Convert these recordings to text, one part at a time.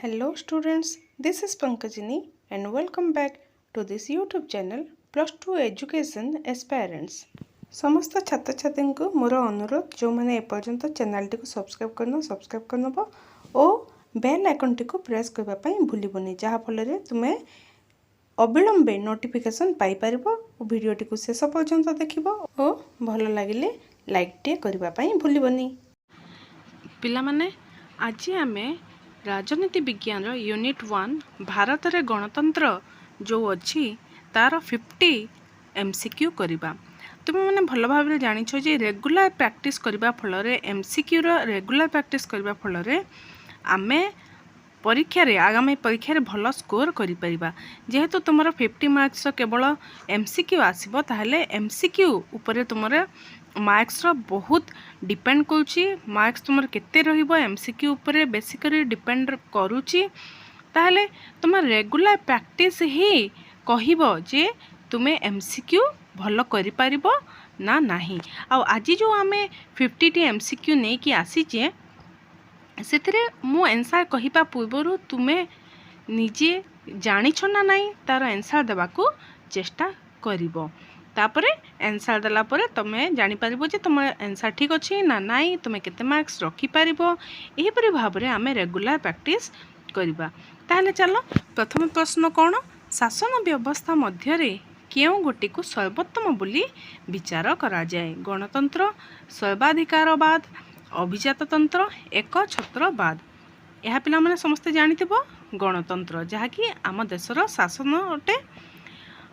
Hello students, this is Pankajini and welcome back to this YouTube channel Plus 2 Education Aspirants। समस्त छात्र छात्री को मोर अनुरोध जो मैंने एपर्यंत चैनल टी को सब्सक्राइब करनब और बेल आइकन टी को प्रेस करने भूलबनी जहाँफल तुम्हें अविलंबे नोटिफिकेशन पाई परिबो और वीडियो टी को शेष पर्यंत देखिबो और भल लागिले लाइक टे करने भूलबनी। पिला माने आज आमे राजनीति विज्ञान यूनिट 1 भारत रे गणतंत्र जो अच्छी तार 50 एमसीक्यू करवा। तुम मैंने भल भाव जान जे रेगुलर प्रैक्टिस करने फल एमसीक्यू रेगुलर प्रैक्टिस करने फल आमे परीक्षा रे आगामी परीक्षा रे भल स्कोर करि परिबा। जेहेतु तुमर 50 मार्क्स केवल एमसीक्यू आसीबो ताहले एमसीक्यू ऊपर तुमर मार्क्स बहुत डिपेंड करुच्ची। मार्क्स तुम केते रहिबो एमसीक्यू ऊपर बेसिकली डिपेंड करुच्ची। ताहले तुम रेगुलर प्रैक्टिस ही कहिबो जे तुमे एमसीक्यू भल करि परिबो ना नाही। आ आज जो आमे 50 टी एमसीक्यू नै कि आसीचे सेथिरे मो आंसर कहिबा पूर्व तुमे निजे जानिछ ना नाही तार आंसर देबाकू चेष्टा करिवो। तापरे आंसर देला परे तमे जानि परिबो जे तुम आंसर ठीक अछि ना नाही, तुमे केते मार्क्स रखि परिबो। एही परि भाबरे आमे रेगुलर प्रैक्टिस करिबा। ताहले चलो प्रथम प्रश्न कोन, शासन व्यवस्था मध्य रे केउ गोटी को सर्वोत्तम बोली विचार करा जाय? गणतंत्र, सर्वाधिकारवाद, अभिजाततंत्र, एकछत्रवाद। यह पिला माने समस्त जानिथिबो गणतंत्र जहाँकि आम देशर शासन अटे।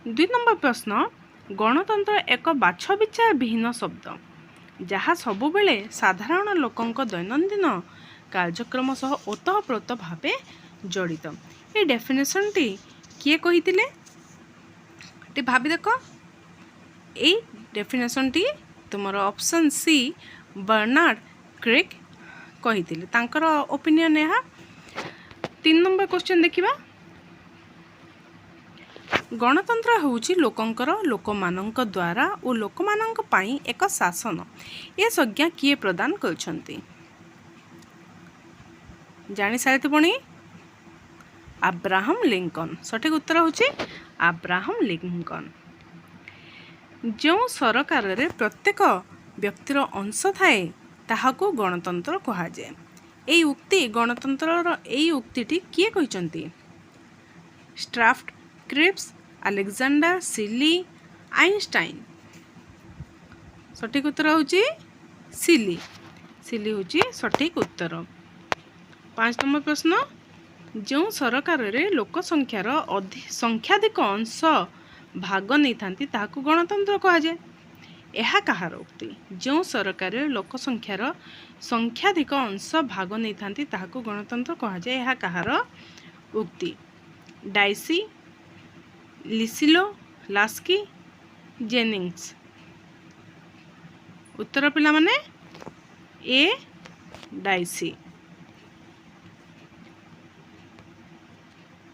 2 नंबर प्रश्न, गणतंत्र एक बाछ विचार विहीन शब्द जहाँ सबुबेले साधारण लोकंक दैनंदिन कार्यक्रम सह ओतप्रोत भावे जड़ित। ये डेफिनेशन टी किए कहिथिले टी भाबी देख। ए डेफिनेशन टी तुमर ऑप्शन सी बर्नार्ड क्रेग कहिथिले, तांकर ओपिनियन यहाँ। 3 नंबर क्वेश्चन देखिबा, गणतंत्र होउची लोकंकर लोकमानंक द्वारा और लोकमानंक पाई एक शासन। ये संज्ञा किए प्रदान करछंती? जानि सारिथि पुणी अब्राहम लिंकन। सठिक उत्तर होची अब्राहम लिंकन। जो सरकार रे प्रत्येक व्यक्तिर अंश थाए ताहाको गणतंत्र कहा जाए। एई उक्ति गणतंत्र एई उक्तिटी किए कहिसंती? स्ट्राफ्ट, क्रिप्स, अलेक्जेंडर, सिली, आइंस्टाइन। सठिक उत्तर होची सिली। सिली होची सठिक उत्तर। 5 नंबर प्रश्न, जो सरकार रे लोक संख्यार संख्याधिक अंश भाग नहीं थांती ताहाको गणतंत्र कहा जाए। यह कहार उक्ति? जो सरकार रे लोक संख्यार संख्याधिक अंश भाग नहीं थांती ताहाको गणतंत्र कहा जाए। यह कहार उक्ति? डाइसी, लिसिलो, लास्की, जेनिंग्स। उत्तर पिला माने ए डाइसी।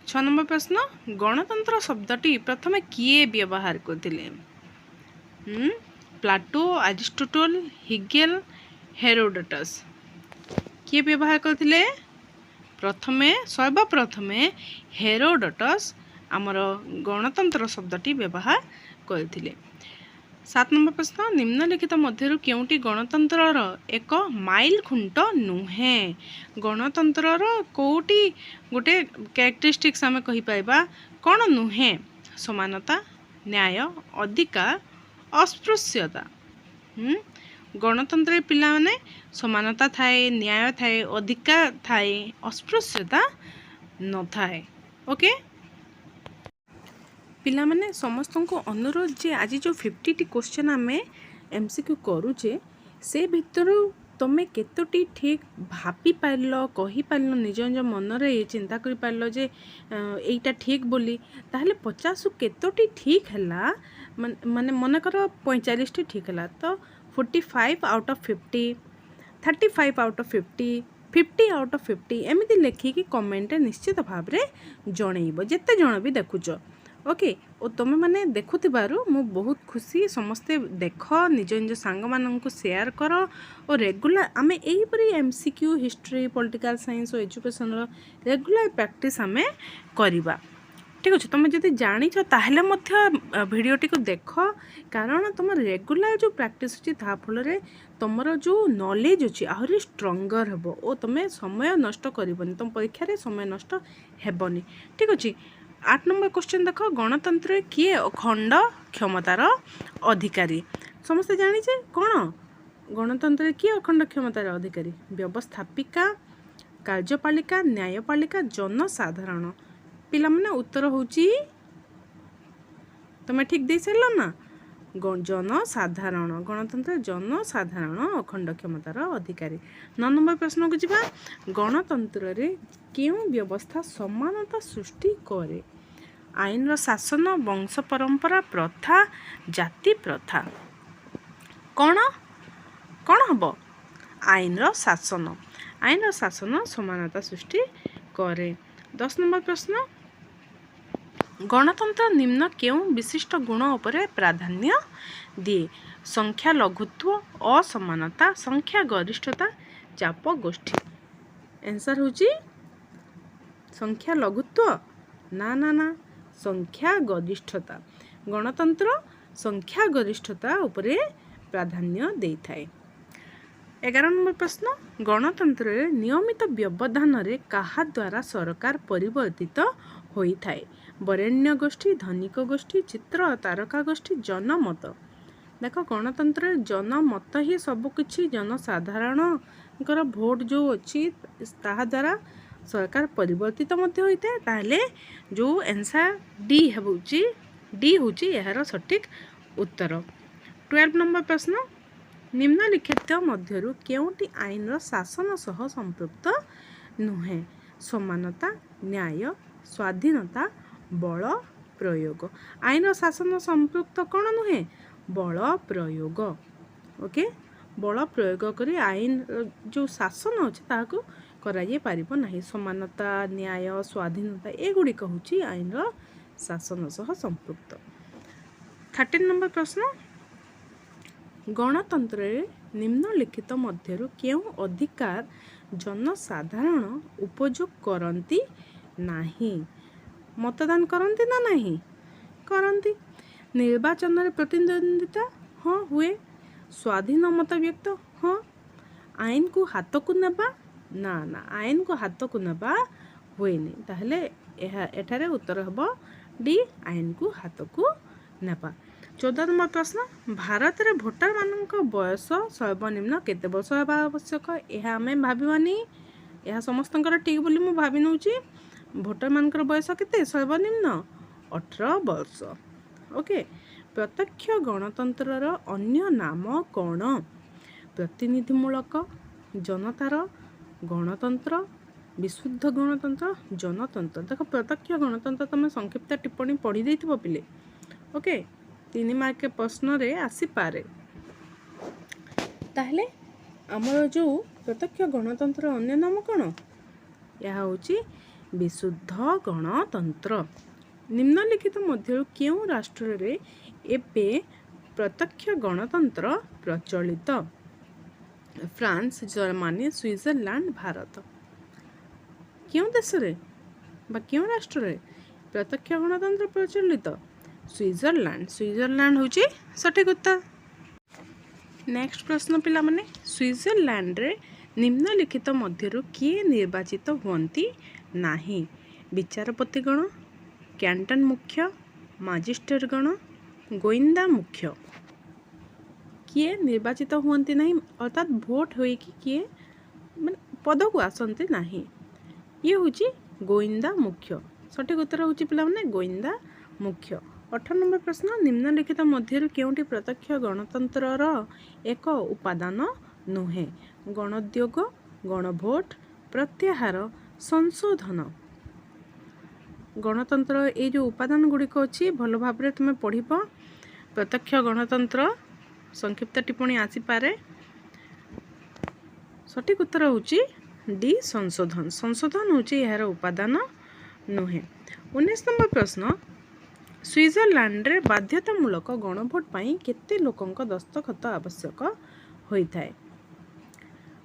6 नंबर प्रश्न, गणतंत्र शब्दटी प्रथमे किए व्यवहार करथिले? Plato, Aristotle, Hegel, Herodotus. किए व्यवहार करथिले? प्रथमे सर्वप्रथमे हेरोडोटस आमर गणतंत्र शब्दटी व्यवहार करथिले। 7 नंबर प्रश्न, निम्नलिखित मध्यरु केउटी गणतंत्रर एक माइल खुंट नुहे? गणतंत्रर कोउटी गोटे कैरेक्टरिस्टिक्स आमे कहि पाइबा कोन नुहे? समानता, न्याय, अधिकार, अस्पृश्यता। गणतंत्र पिला माने समानता थाए, न्याय थाए, अधिकार थाए, अस्पृश्यता न थाए। ओके पिला माने समस्त को अनुरोध जे आज जो 50 टी क्वेश्चन आमे एमसीक्यू करूचे से भितर तमे केतोटी ठीक भापी पारलो, कहि पारलो, निज निज मन रे चिंता करि पारलो जे एटा ठीक बोली, ताहले 50 रु केतोटी ठीक हला? माने मन कर 45 टी ठीक हला तो 45 out of 50, 35 out of 50, 50 out of 50 एमती लिखिकी कमेंट निश्चित भाव रे जणैबो जेते जण भी देखुचो। ओके ओ तुमे मैंने देखुथिबारु मु बहुत खुशी समस्ते देख निज निज सांग माननकु शेयर कर और रेगुलर आमे एही परी एमसीक्यू हिस्ट्री पॉलिटिकल साइंस और एजुकेशन रो रेगुलर प्रैक्टिस आमे करिबा ठीक अच्छे तुम जब जानी ताहले भिडटी को देख कारण तुम रेगुलर जो प्रैक्टिस अच्छी फल तुमर जो नॉलेज अच्छी आहरी स्ट्रंगर हे और तुम समय नष्ट करबनी तुम परीक्षा रे समय नष्ट हेबनी ठीक अच्छे 8 नंबर क्वेश्चन देख गणतंत्र किए अखंड क्षमतार अधिकारी समस्ते जानीचे कौन गणतंत्र किए अखंड क्षमतार अधिकारी व्यवस्थापिका कार्यपालिका न्यायपालिका जनसाधारण पिला माने उत्तर होची तुम ठीक दे सार ना जनसाधारण गणतंत्र जनसाधारण अखंड क्षमतार अधिकारी 9 नंबर प्रश्न को जीवा गणतंत्र रे क्यों व्यवस्था समानता सृष्टि करे आईन रो शासन वंश परंपरा प्रथा जाति प्रथा कौन कौन हम आईन रो शासन समानता सृष्टि करे 10 नंबर प्रश्न गणतंत्र निम्न क्यों विशिष्ट गुण उपरे प्राधान्य दिए संख्या लघुत्व असमानता संख्या गरिष्ठता चाप गोष्ठी आंसर होची संख्या लघुत्व ना ना ना संख्या गरिष्ठता गणतंत्र संख्या गरिष्ठता उपरे प्राधान्य देइथाय 11 नंबर प्रश्न गणतंत्र नियमित व्यवधान रे कहा द्वारा सरकार परिवर्तित होइथाय वरेण्य गोष्ठी धनिक गोष्ठी चित्र तारका गोष्ठी जनमत देख गणतंत्र जनमत ही सबकिछि जनसाधारण भोट जो अच्छी ताहा द्वारा सरकार परिवर्तित मध्य होता है ताहले जो आंसर डी होची यार सटीक उत्तर 12 नंबर प्रश्न निम्नलिखित मध्यरु केउटी आईन रो शासन सह संपृक्त नुहे समानता न्याय स्वाधीनता बल प्रयोग आईन रो शासन संपृक्त कौन नुहे बल प्रयोग ओके बल प्रयोग करी आईन जो शासन अच्छे ताकू कराई पारिबो नाही समानता न्याय स्वाधीनता एगुड़िक होची आईन रो शासन सह संपृक्त 13 नंबर प्रश्न गणतंत्र निम्नलिखित मध्यरु केउ अधिकार जनसाधारण उपयोग करती नाही मतदान करती ना नहीं करती निर्वाचन रे प्रतिद्वंदिता हाँ हुए स्वाधीन मत व्यक्त हाँ आईन को हाथ को नेबा ना ना आईन को हाथ को नेबा हुए नहीं ताहले एठारे उत्तर हबो डी आईन को हाथ को नेबा 14 नंबर प्रश्न भारत रे भोटर मानक बयस सर्वनिम्न केते वर्ष हेबा आवश्यक यह आम भावानी यह समस्त ठीक बोली मु भावी नौची भोटर मानकर बयस केते सर्वनिम्न 18 वर्ष ओके प्रत्यक्ष गणतंत्र अन्य नाम कौन प्रतिनिधिमूलक जनतार गणतंत्र विशुद्ध गणतंत्र जनतंत्र देख प्रत्यक्ष गणतंत्र तुम संक्षिप्त टिप्पणी पढ़ी देथिबो पिले ओके 3 मार्क के प्रश्न रे आसी पारे ताहले हमर जो प्रत्यक्ष गणतंत्र अन्य नाम कौन यह होची विशुद्ध गणतंत्र निम्नलिखित मध्य क्यों राष्ट्र रे एबे प्रत्यक्ष गणतंत्र प्रचलित फ्रांस जर्मनी स्विट्जरलैंड भारत क्यों देश रे बा क्यों राष्ट्र रे प्रत्यक्ष गणतंत्र प्रचलित स्विट्जरलैंड होची सठिक उत्तर नेक्स्ट प्रश्न पिला माने स्विट्जरलैंड रे निम्नलिखित मध्यरु किए निर्वाचित हुअंती नाही विचारपति गण कैंटन मुख्य मजिस्ट्रेट गण गोइंदा मुख्य किए निर्वाचित हुअंती नाही अर्थात भोट होई कि किए माने पद को आसंती नाही ये होची गोइंदा मुख्य सठिक उत्तर होची पिला माने गोइंदा मुख्य 18 नंबर प्रश्न निम्नलिखित मध्यरु केउटी प्रत्यक्ष गणतंत्रर एक उपादान नुहे गणोद्योग गणभोट प्रत्याहार संशोधन गणतंत्र ये जो उपादान गुड़िक अच्छी भल भाव तुम पढ़ प्रत्यक्ष गणतंत्र संक्षिप्त टिप्पणी आसी पारे सठिक उत्तर होची डी संशोधन होची यार उपादान नुहे 19 नंबर प्रश्न स्विट्जरलैंड बाध्यतामूलक गणभोट पाई केते लोकंक दस्तखत आवश्यक होता है?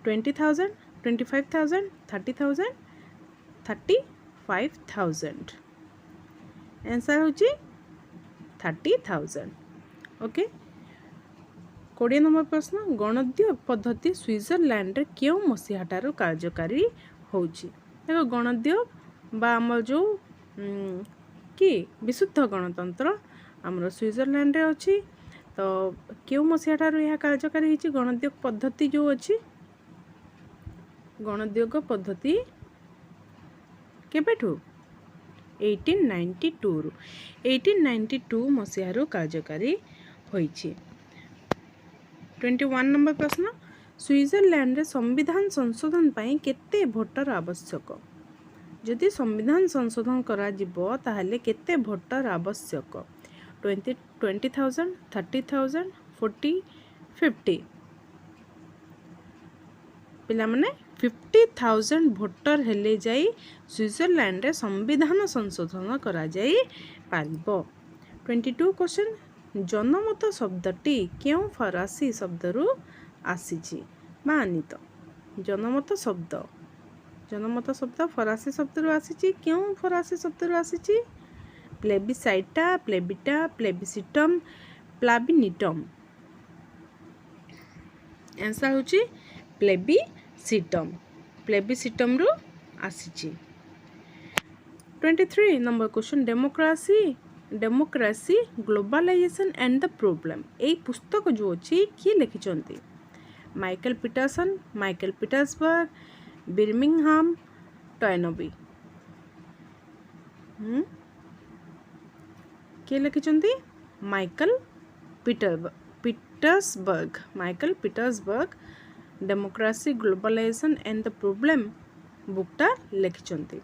20,000, 25,000, 30,000, 35,000। आंसर होची 30,000। ओके। 20 नंबर प्रश्न, गणद्योग पद्धति स्विट्जरलैंड रे क्यों मसीहा ठारू कार्यकारी होची? देखो गणद्योग बा हमर जो कि विशुद्ध गणतंत्र हमर स्विट्जरलैंड रे अछि। तो क्यों मसीहा ठारू यह कार्यकारी होची? गणद्योग पद्धति जो अछि, गणद्योग पद्धति केबेठू 1892 1892 मसीहारू कार्यकारी होईछि। 21 नंबर प्रश्न, स्विट्जरलैंड रे संविधान संशोधन पाई केते भोटर आवश्यक? जदि संविधान संशोधन करा जिवो ताहले केते भोटर आवश्यक? 20,000, 30,000, 40, 50। पिला माने 50,000 भोटर हेले जाई स्विट्जरलैंड रे संविधान संशोधन करा जाई पारिबो। 22 क्वेश्चन, जनमत शब्दटी क्यों फरासी शब्दरू आसीछि? मानित जनमत शब्द फरासी शब्दरू आसीछि। क्यों फरासी शब्दरू आसीछि? प्लेबिसाइटा, प्लेबिटा, प्लेबिसिटम, प्लाबिनिटम। आंसर होची प्लेबिसिटम रु आसीछि। 23 number question, democracy globalization and the problem. ए पुस्तक जो अछि किए लिखिछंती? Michael Peterson, Michael Petersburg, Birmingham, Toynbee. किए लिखिछंती? Michael Petersburg democracy globalization and the problem बुकटा लिखिछंती।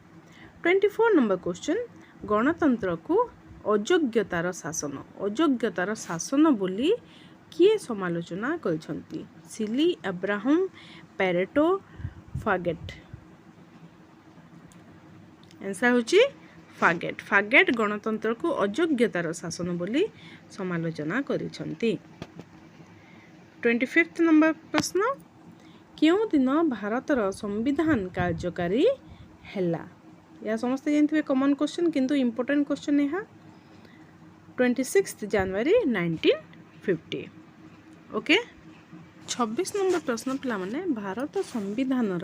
24 नंबर क्वेश्चन, गणतंत्र को अयोग्यतार शासन बोली किए समालोचना करिछंती? Seeley, Abraham, Pareto, Faguet. Answer होची फागेट गणतंत्र को अयोग्यतार शासन बोली समालोचना करिछंती। 25 नंबर प्रश्न, क्यों दिन भारतर संविधान कार्यकारी हैला? या समस्त जानते कॉमन क्वेश्चन किंतु इंपोर्टेंट क्वेश्चन है। 26 जनवरी 1950। ओके। 26 नंबर प्रश्न पिला माने, भारत संविधान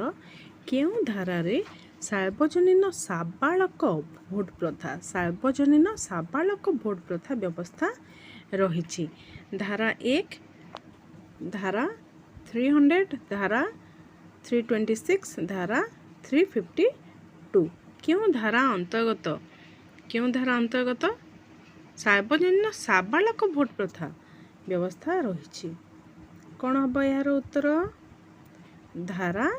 केउं धारा रे सार्वजनीन साबालक भोट प्रथा व्यवस्था रही? धारा 1, धारा 300, धारा 326, धारा 352। क्यों धारा अंतर्गत सार्वजनीन साबालक भोट प्रथा व्यवस्था रही? कौन हम यार उत्तर? धारा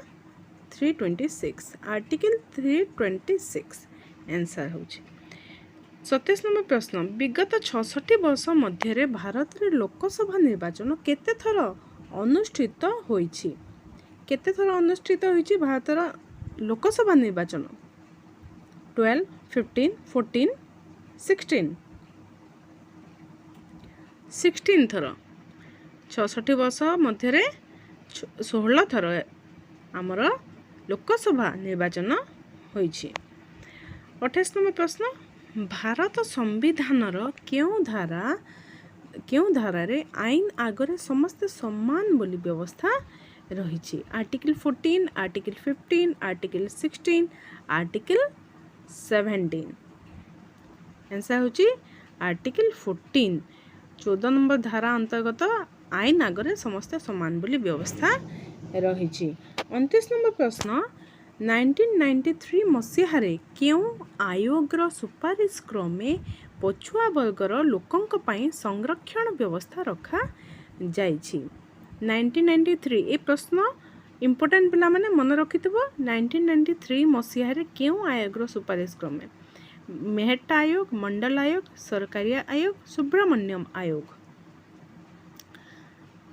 326, आर्टिकल 326 आंसर हो। 27 नंबर प्रश्न, विगत 66 वर्ष मध्य भारत रे लोकसभा निर्वाचन केते थर अनुष्ठित होईछि? केते थर अनुष्ठित होईछि भारतर लोकसभा निर्वाचन? 12, 15, 14, 16। 16 थर। 66 वर्ष मध्य 16 थर आमर लोकसभा निर्वाचन होईछि। 28 नंबर प्रश्न, भारत संविधान केउं धारा रे आईन आगरे समस्त समान बोली व्यवस्था रही? Article 14, article 15, article 16, article 17। Answer होची आर्टिकल 14। 14 नंबर धारा अंतर्गत आईन आगरे समस्त समान बोली व्यवस्था रही। 29 नंबर प्रश्न, 1993 मसीहारे केउं आयोगर सुपारिश क्रमे पछुआ वर्गर लोकंक पई संरक्षण व्यवस्था रखा जाइछि? 1993 ए प्रश्न इंपोर्टेंट पिला माने मन रखिथबो। 1993 मसीहारे केउं आयोगर सुपारिश क्रमे? मेहट्टा आयोग, मंडल आयोग, सरकारी आयोग, सुब्रमण्यम आयोग।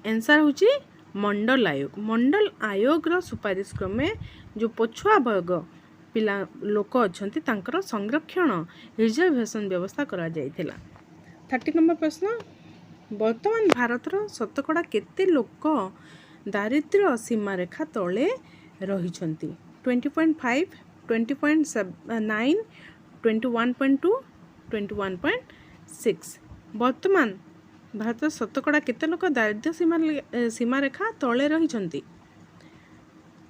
आंसर होची मंडल आयोग। मंडल आयोग सुपारिश क्रमे जो पछुआ वर्ग पिला लोक अच्छा संरक्षण रिजर्वेशन व्यवस्था करा जाइथिला। 30 नंबर प्रश्न वर्तमान भारतर शतकड़ा केते लोक दारिद्र्य सीमा रेखा तले रहिछंती 20.5 20.9 21.2 21.6 वर्तमान भारत शतकड़ा केते लोक दारिद्र्य सीमा रेखा तले रहिछंती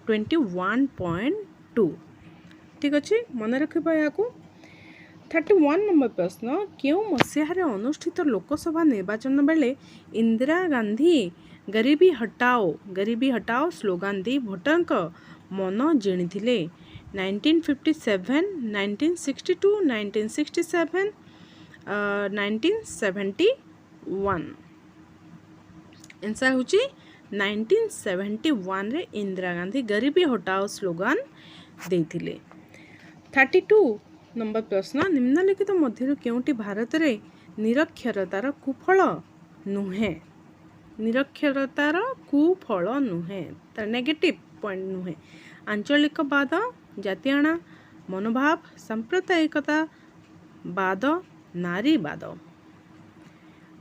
21.2 ठीक अच्छे मन रखा या 31 नंबर प्रश्न क्यों मसीहार अनुष्ठित लोकसभा निर्वाचन बेले इंदिरा गांधी गरीबी हटाओ स्लोगान दे भोटर मन जिणी 1957 1962 1967 1971 आंसर होची 1971 रे इंदिरा गांधी गरीबी हटाओ स्लोगान देथिले 32 नंबर प्रश्न निम्नलिखित मध्य केउटी भारत रे निरक्षरतार कुफल नुहे निरक्षरतार कुफल नुहे तार नेगेटिव पॉइंट नुहे आंचलिकवाद जातीयणा मनोभाव सांप्रदायिकता वाद नारीवाद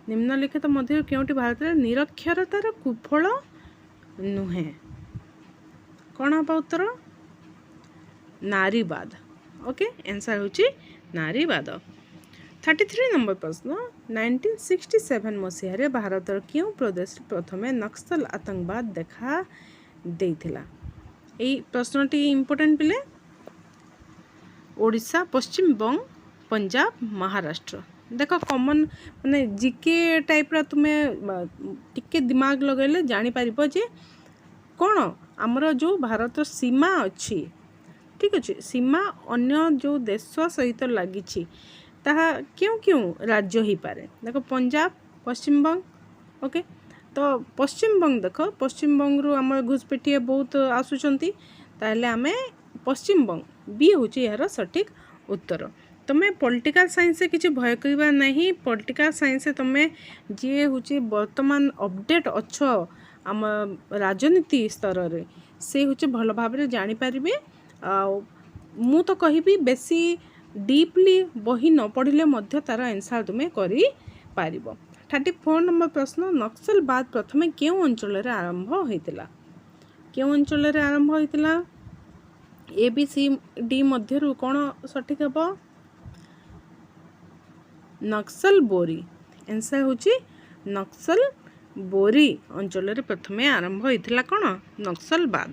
निम्नलिखित मध्य केउटी भारत रे निरक्षरतार कुफल नुहे कौन हम उत्तर नारीवाद ओके आंसर होची नारीवाद 33 नंबर प्रश्न 1967 मसीह भारतर क्यों प्रदेश प्रथमे नक्सल आतंकवाद देखा देइथिला एई प्रश्नटी इंपोर्टेंट पिले ओडिशा पश्चिम बंग पंजाब महाराष्ट्र देख कॉमन माने जीके टाइप रा तुमे टिके दिमाग लगैले जानि पारिबो जे कोन हमर जो भारत सीमा अछि ठीक अच्छे सीमा अन्य जो देश सहित लगी ताहा क्यों क्यों राज्य ही पारे देख पंजाब पश्चिम बंग ओके तो पश्चिम बंग देख पश्चिम बंग रु आम घुसपेटिए बहुत आसुचंती ताहले आमे पश्चिम बंग बी होची यार सठिक उत्तर तुम्हें पॉलिटिकल साइंस से किसी भय करवा नहीं पॉलिटिकल साइंस से तुम्हें जी होची वर्तमान अपडेट अच्छ आम राजनीति स्तर रे से होची भल भाव रे जानि पारिबे मु तो कहिबी बेसी डीपली बही न पढ़िले मध्य तार आंसर तुम्हें करि पारिबो 34 नंबर प्रश्न नक्सलवाद प्रथमे केउ अंचल रे आरंभ होइतिला केउ अंचल रे आरंभ होइतिला ए बी सी डी मध्य रु कोन सठिक हबो नक्सल बोरी आंसर होची नक्सल बोरी अंचल रे प्रथमे आरंभ होइतिला कोन नक्सलवाद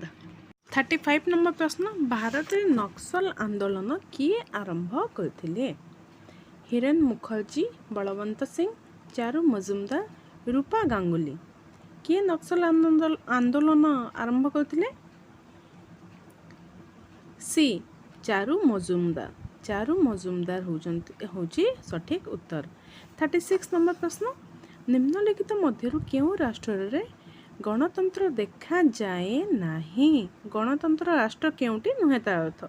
35 नंबर प्रश्न भारत रे नक्सल आंदोलन किए आरंभ करथिले हिरेन मुखर्जी बलवंत सिंह चारू मजुमदार रूपा गांगुली किए नक्सल आंदोलन आरंभ करथिले सी चारू मजुमदार होची सठिक उत्तर 36 नंबर प्रश्न निम्नलिखित मध्यरु केउ राष्ट्र रे गणतंत्र देखा जाए नहीं गणतंत्र राष्ट्र केउटी नुहे तार अर्थ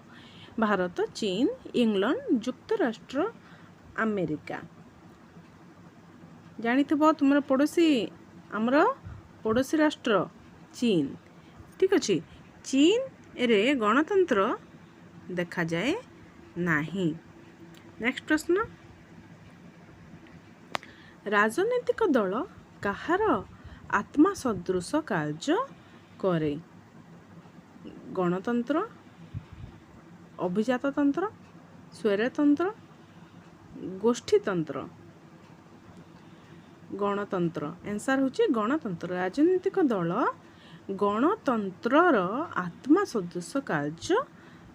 भारत चीन इंग्लैंड युक्तराष्ट्र अमेरिका जानिथिबो तुमर पड़ोसी आमर पड़ोसी राष्ट्र चीन ठीक अच्छे चीन रे गणतंत्र देखा जाए नहीं नेक्स्ट प्रश्न राजनीतिक दल कहार आत्मा सदृश कार्य करे गणतंत्र अभिजाततंत्र स्वैरतंत्र गोष्ठीतंत्र गणतंत्र आंसर होची गणतंत्र राजनीतिक दल गणतंत्रर आत्मा सदृश कार्य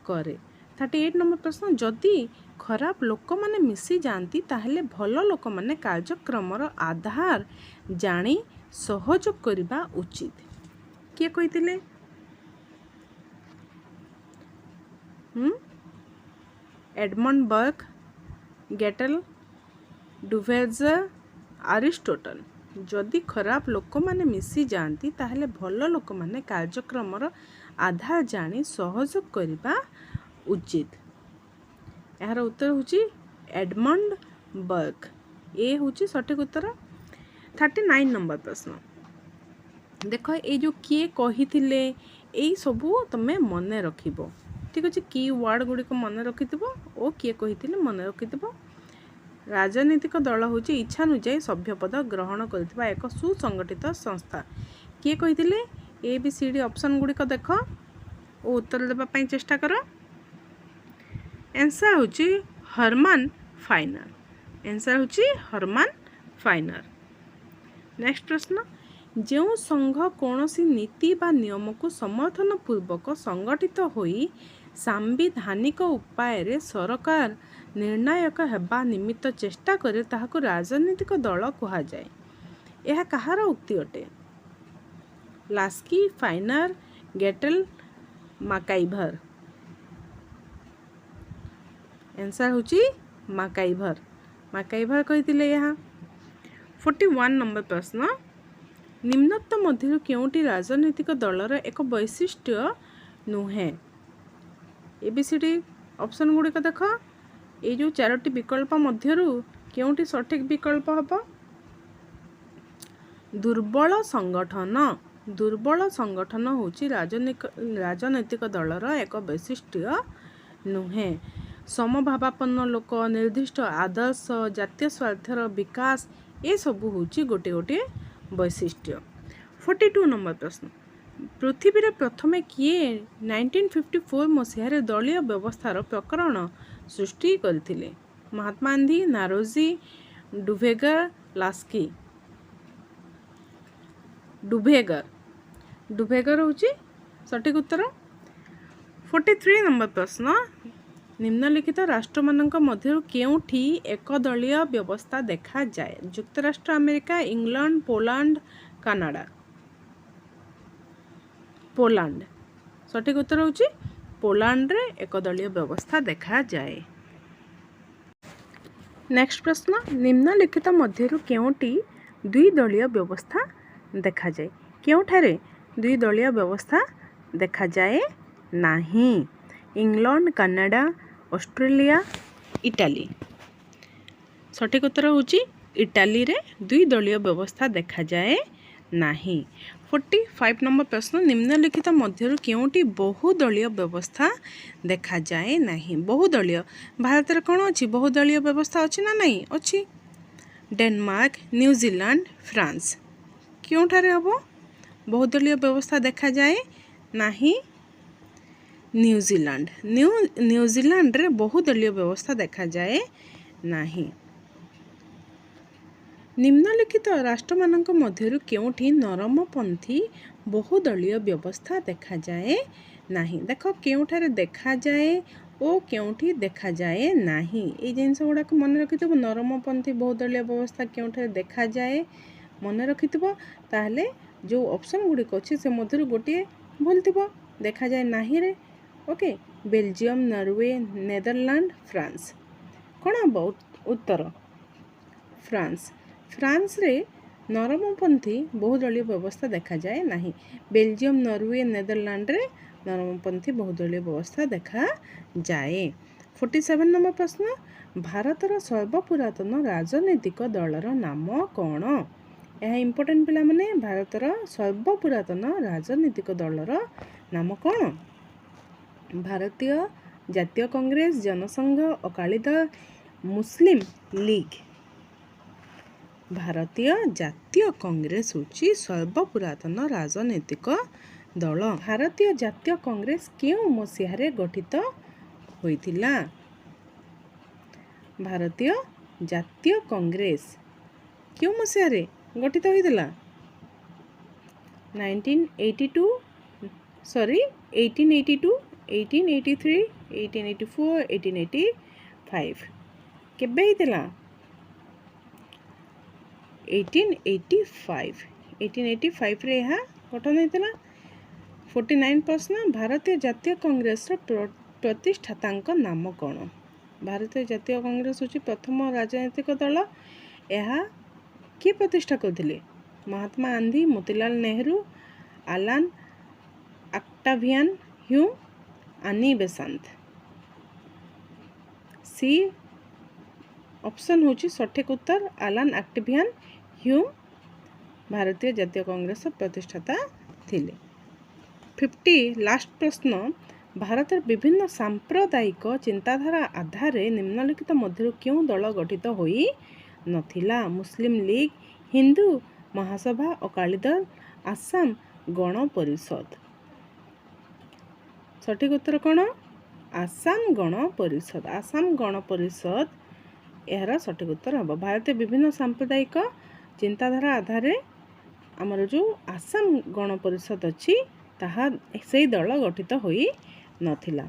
करे 38 नंबर प्रश्न जदि खराब लोक माने मिसी जाती ताहले भल लोक माने कार्यक्रमर आधार जानी सहयोग करबा उचित किए कहिथिले एडमंड बर्ग गेटल डुवेजर अरिस्टोटल जदि खराब लोक माने मिसी जाती ताहले भल लोक माने कार्यक्रमर आधार जानी सहयोग करबा उचित यार उत्तर होची एडमंड बर्ग ए होची सठिक उत्तर 39 नंबर प्रश्न देख ये जो किए कहिथिले एई सबू तमे मने रखिबो ठीक अच्छे की वर्ड गुड़ी को मन रखि ओ किए कहिथिले मन रखि राजनीतिक दल हूँ इच्छानुजाई सभ्यपद ग्रहण करथिबा एक सुसंगठित संस्था। किए कहिथिले A B C D option गुड़िक देख और उत्तर देबा पई चेष्टा कर। आंसर हूँ हरमान फाइनर। आंसर हूँ हरमान फाइनर। नेक्स्ट प्रश्न, जो संघ कौनसी नीति बा नियम को समर्थन पूर्वक संगठित होई सांविधानिक उपाय रे सरकार निर्णायक हेबा निमित्त चेष्टा करे ताहाको राजनीतिक दल कहा जाए। यह कहार उक्ति अटे? लास्की, फाइनर, गेटल, माकाइभर। आंसर हूँ माकाइभर। माकाइभर कहिथिले यहाँ। 41 नंबर प्रश्न, निम्नोक्त मध्य केउटी राजनीतिक दलर एक वैशिष्ट्य नुहे? एबीसीडी ऑप्शन गुड़िक देख ये जो 4टी विकल्प मध्यरु केउटी सठिक विकल्प हम? दुर्बल संगठन। दुर्बल संगठन हूँ राजनैतिक दलर एक वैशिष्ट्य नुहे। समभावापन्न लोक, निर्दिष्ट आदर्श, जातीय स्वार्थर विकास ये सबू हूँ गोटे गोटे वैशिष्ट्य। 42 नंबर प्रश्न, पृथ्वी प्रथमे किए 1954 मसीह दलीय व्यवस्थार प्रकरण सृष्टि करथिले? महात्मा गांधी, नारोजी, डुभेगर, लास्की। डुभेगर हूँ सठिक उत्तर। 43 नंबर प्रश्न, निम्नलिखित राष्ट्र मानक मध्यरु केउठी एक दलीय व्यवस्था देखा जाए? युक्तराष्ट्र America, England, Poland, Canada. Poland सठिक उत्तर हूँ पोलैंड रे एक दलीय व्यवस्था देखा जाए। नेक्स्ट प्रश्न, निम्नलिखित मध्यरु केउठी द्विदलीय व्यवस्था देखा जाए? केउठारे द्विदलीय व्यवस्था देखा जाए नहीं? England, Canada, Australia, Italy. सठिक उत्तर हूँ इटाली रे द्विदलीय व्यवस्था देखा जाए नहीं। 45 नंबर प्रश्न, निम्नलिखित मध्यरु केउटी बहुदलीय व्यवस्था देखा जाए नहीं? बहुदलीय भारत रे कौन अच्छी बहुदलीय व्यवस्था अच्छी ना नहीं? अच्छी। Denmark, New Zealand, France. क्योंठारे हम बहुदलीय व्यवस्था देखा जाए नहीं? न्यूजीलैंड। न्यूजीलैंड रे बहुदलीय व्यवस्था देखा जाए नहीं। निम्नलिखित राष्ट्र मानक मध्यरु केउठी नरमपंथी बहुदलीय व्यवस्था देखा जाए नहीं? देख केउठारे देखा जाए ओ केउठी देखा जाए नहीं, ये जिनस गुड़ाक मन रखिथब। नरमपंथी बहुदलीय व्यवस्था केउठारे देखा जाए मन रखिथब, ताहले जो ऑप्शन गुड़िक अच्छे से मध्यरु गोटे भूल थिबो। देखा जाए नहीं रे okay, Belgium, Norway, Netherland, France. कौन हम उत्तर? फ्रांस। फ्रांस रे नरमपंथी बहुदलीय व्यवस्था देखा जाए नहीं। बेल्जियम, नॉर्वे, नेदरलैंड रे नरमपंथी बहुदलीय व्यवस्था देखा जाए। 47 नंबर प्रश्न, भारतर सर्वपुरातन राजनैतिक दलर नाम कौन? यह इंपोर्टेंट पिला माने, भारतर सर्वपुरातन राजनैतिक दलर नाम कौन? भारतीय जातीय कांग्रेस, जनसंघ, अकाली दल, मुस्लिम लीग। भारतीय जातीय कांग्रेस हूँ सर्वपुरातन राजनैतिक दल। भारतीय जातीय कांग्रेस क्यों मसीह गठित होइथिला? भारतीय जातीय कांग्रेस क्यों मसीह गठित होइथिला? 1882, 1883, 1884, 1885। केबे हिथिला? 1885 रे यहाँ गठन होइथिला। 49 प्रश्न, भारतीय जातीय कांग्रेस प्रतिष्ठातांक नाम कौन? भारतीय जातीय कांग्रेस हूँ प्रथम राजनैतिक दल। यह किए प्रतिष्ठा करथिले? महात्मा गांधी, मोतीलाल नेहरू, आलान ऑक्टावियन ह्यूम, आनी बेसांत। सी ऑप्शन हूँ सठिक उत्तर, आलान ऑक्टावियन ह्यूम भारतीय जातीय कांग्रेस प्रतिष्ठाता थिले। 50 लास्ट प्रश्न, ଭାରତର ବିଭିନ୍ନ ସାମ୍ପ୍ରଦାୟିକ ଚିନ୍ତାଧାରା ଆଧାରରେ ନିମ୍ନଲିଖିତ ମଧ୍ୟରୁ କେଉଁ ଦଳ ଗଠିତ ହୋଇ ନଥିଲା? ମୁସଲିମ ଲିଗ, ହିନ୍ଦୁ ମହାସଭା, ଅକାଳୀ ଦଳ, ଆସାମ ଗଣ ପରିଷଦ। ସଠିକ ଉତ୍ତର କ'ଣ? ଆସାମ ଗଣ ପରିଷଦ। ଆସାମ ଗଣ ପରିଷଦ ଏହାର ସଠିକ ଉତ୍ତର ହେବ। ଭାରତୀୟ ବିଭିନ୍ନ ସାମ୍ପ୍ରଦାୟିକ ଚିନ୍ତାଧାରା ଆଧାରରେ ଆମର ଯେଉଁ ଆସାମ ଗଣ ପରିଷଦ ଅଛି ତାହା ସେଇ ଦଳ ଗଠିତ ହୋଇ ନଥିଲା।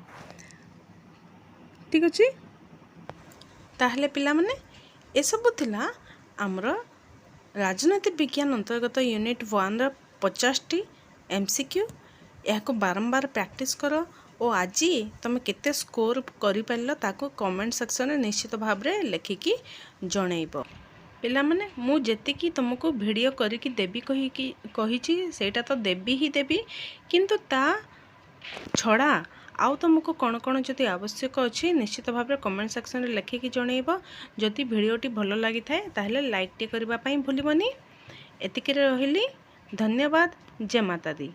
ଠିକ ଅଛି। ତାହେଲେ ପିଲାମାନେ ଏସବୁ ଥିଲା ଆମର ରାଜନୀତି ବିଜ୍ଞାନ ଅନ୍ତର୍ଗତ ୟୁନିଟ୍ 1ର 50ଟି MCQ। ଏହାକୁ ବାରମ୍ବାର ପ୍ରାକ୍ଟିସ୍ କର ଓ ଆଜି ତୁମେ କେତେ ସ୍କୋର କରିପାରିଲ ତାକୁ କମେଣ୍ଟ ସେକ୍ସନରେ ନିଶ୍ଚିତ ଭାବରେ ଲେଖିକି ଜଣେଇବ। ପିଲାମାନେ ମୁଁ ଯେତିକି ତୁମକୁ ଭିଡ଼ିଓ କରିକି ଦେବି କହିଛି ସେଇଟା ତ ଦେବି ହିଁ ଦେବି, କିନ୍ତୁ ତା ଛଡ଼ା ଆଉ ତୁମକୁ କ'ଣ କ'ଣ ଯଦି ଆବଶ୍ୟକ ଅଛି ନିଶ୍ଚିତ ଭାବରେ କମେଣ୍ଟ ସେକ୍ସନରେ ଲେଖିକି ଜଣେଇବ। ଯଦି ଭିଡ଼ିଓଟି ଭଲ ଲାଗିଥାଏ ତାହେଲେ ଲାଇକ୍ଟି କରିବା ପାଇଁ ଭୁଲିବନି। ଏତିକିରେ ରହିଲି। ଧନ୍ୟବାଦ। ଜୟ ମାତା ଦି।